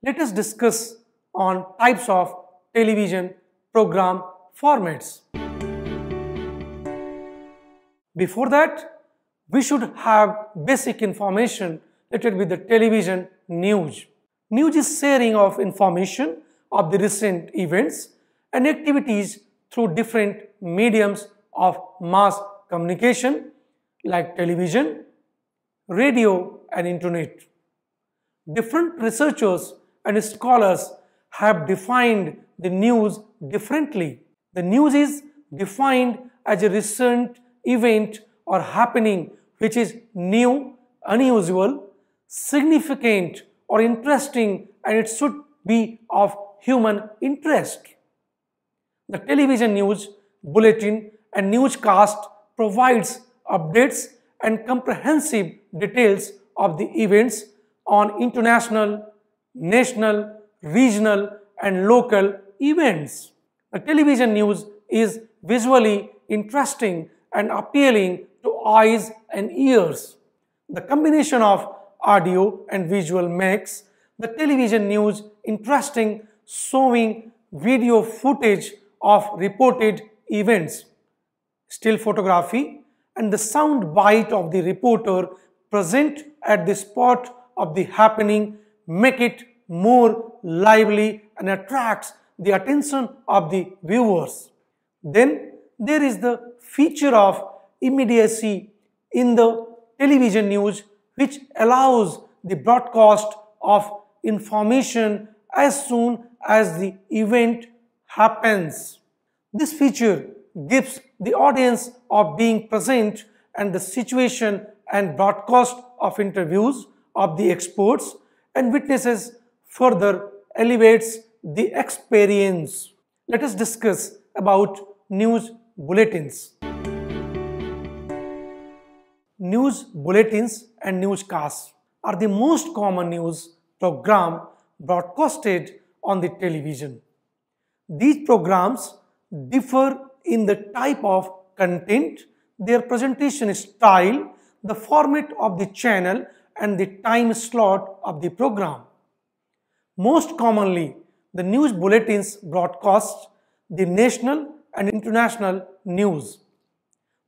Let us discuss on types of television program formats. Before that, we should have basic information related with the television news. News is sharing of information of the recent events and activities through different mediums of mass communication like television, radio and internet. Different researchers and scholars have defined the news differently. The news is defined as a recent event or happening which is new, unusual, significant or interesting, and it should be of human interest. The television news, bulletin and newscast provides updates and comprehensive details of the events on international, national, regional and local events. The television news is visually interesting and appealing to eyes and ears. The combination of audio and visual makes the television news interesting, showing video footage of reported events, still photography, and the sound bite of the reporter present at the spot of the happening make it more lively and attracts the attention of the viewers. Then there is the feature of immediacy in the television news, which allows the broadcast of information as soon as the event happens. This feature gives the audience of being present and the situation and broadcast of interviews of the experts and witnesses further elevates the experience. Let us discuss about news bulletins. News bulletins and newscasts are the most common news program broadcasted on the television. These programs differ in the type of content, their presentation style, the format of the channel and the time slot of the program. Most commonly, the news bulletins broadcast the national and international news.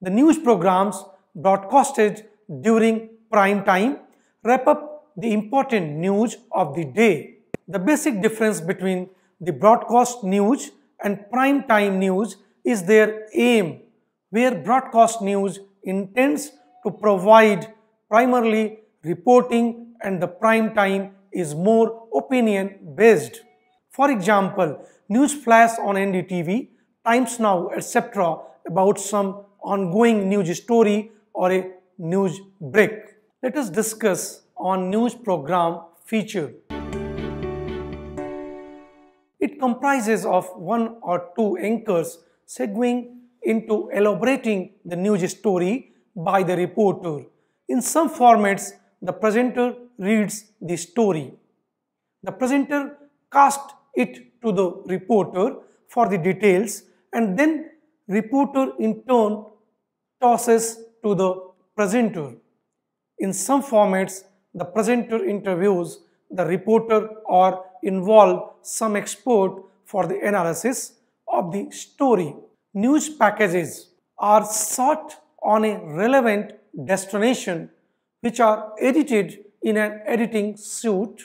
The news programs broadcasted during prime time wrap up the important news of the day. The basic difference between the broadcast news and prime time news is their aim, where broadcast news intends to provide primarily reporting and the prime time is more opinion based. For example, news flash on NDTV, Times Now, etc. about some ongoing news story or a news break. Let us discuss on news program feature. It comprises of one or two anchors segueing into elaborating the news story by the reporter. In some formats, the presenter reads the story. The presenter casts it to the reporter for the details and then reporter in turn tosses to the presenter. In some formats, the presenter interviews the reporter or involve some expert for the analysis of the story. News packages are shot on a relevant destination which are edited in an editing suite,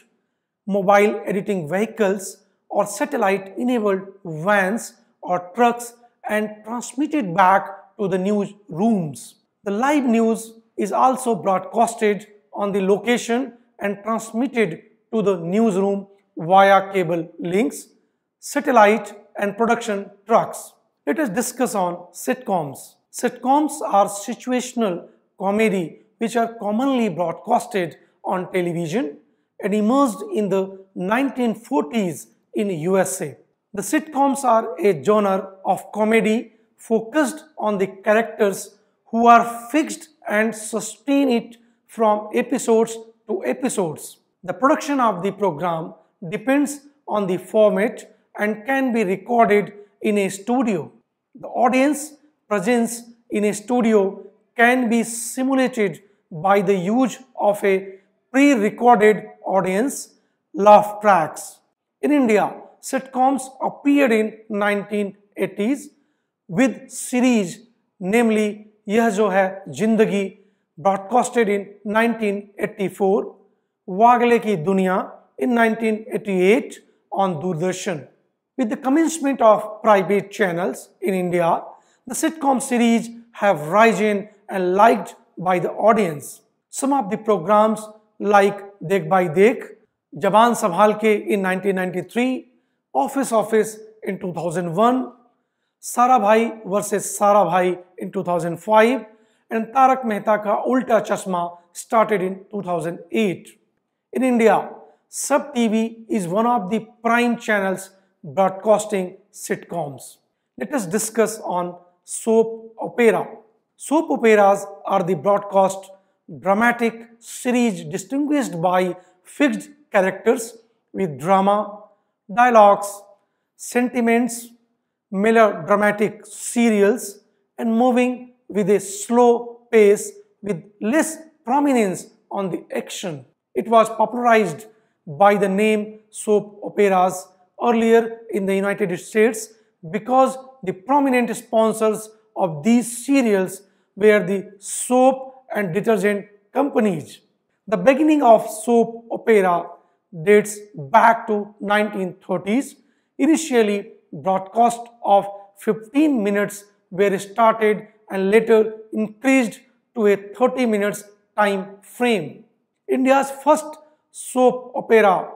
mobile editing vehicles or satellite enabled vans or trucks and transmitted back to the news rooms. The live news is also broadcasted on the location and transmitted to the newsroom via cable links, satellite and production trucks. Let us discuss on sitcoms. Sitcoms are situational comedy which are commonly broadcasted on television and emerged in the 1940s in USA. The sitcoms are a genre of comedy focused on the characters who are fixed and sustain it from episodes to episodes. The production of the program depends on the format and can be recorded in a studio. The audience presence in a studio can be simulated by the use of a pre-recorded audience laugh tracks. In India, sitcoms appeared in 1980s with series namely यह जो है जिंदगी broadcasted in 1984, वागले की दुनिया in 1988 on Doordarshan. With the commencement of private channels in India, the sitcom series have risen and liked by the audience. Some of the programs like Dekh Bhai Dekh, Jawan Sambhal Ke in 1993, Office in 2001, Sara Bhai vs Sara Bhai in 2005, and Tarak Mehta Ka Ulta Chashma started in 2008. In India, Sub TV is one of the prime channels broadcasting sitcoms. Let us discuss on soap opera. Soap operas are the broadcast dramatic series distinguished by fixed characters with drama, dialogues, sentiments, melodramatic serials, and moving with a slow pace with less prominence on the action. It was popularized by the name soap operas earlier in the United States because the prominent sponsors of these serials were the soap and detergent companies. The beginning of soap opera dates back to 1930s. Initially, broadcasts of 15 minutes were started and later increased to a 30 minutes time frame. India's first soap opera,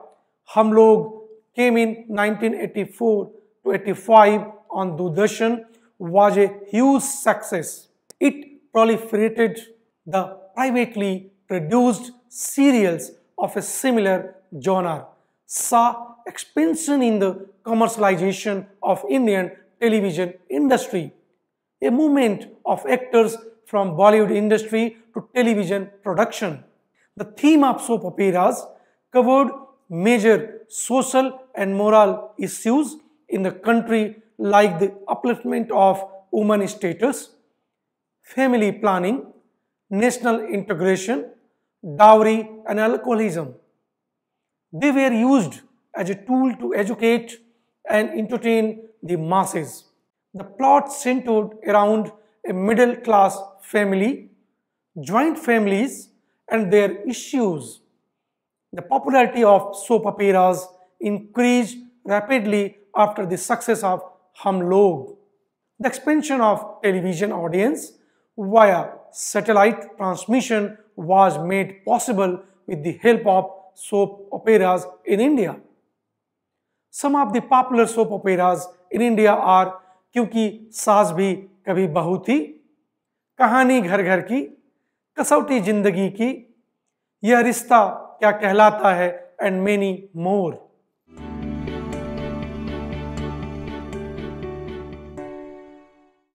Hum Log, came in 1984 to 85 on Doordarshan, was a huge success. It proliferated the privately produced serials of a similar genre, saw expansion in the commercialization of Indian television industry, a movement of actors from Bollywood industry to television production. The theme of soap operas covered major social and moral issues in the country like the upliftment of women's status, family planning, national integration, dowry and alcoholism. They were used as a tool to educate and entertain the masses. The plot centered around a middle-class family, joint families, and their issues. The popularity of soap operas increased rapidly after the success of Hum Log. The expansion of television audience via satellite transmission was made possible with the help of soap operas in India. Some of the popular soap operas in India are क्योंकि सास भी कभी बहू थी, कहानी घर घर की, कसौटी जिंदगी की, यह रिश्ता क्या कहलाता है, and many more.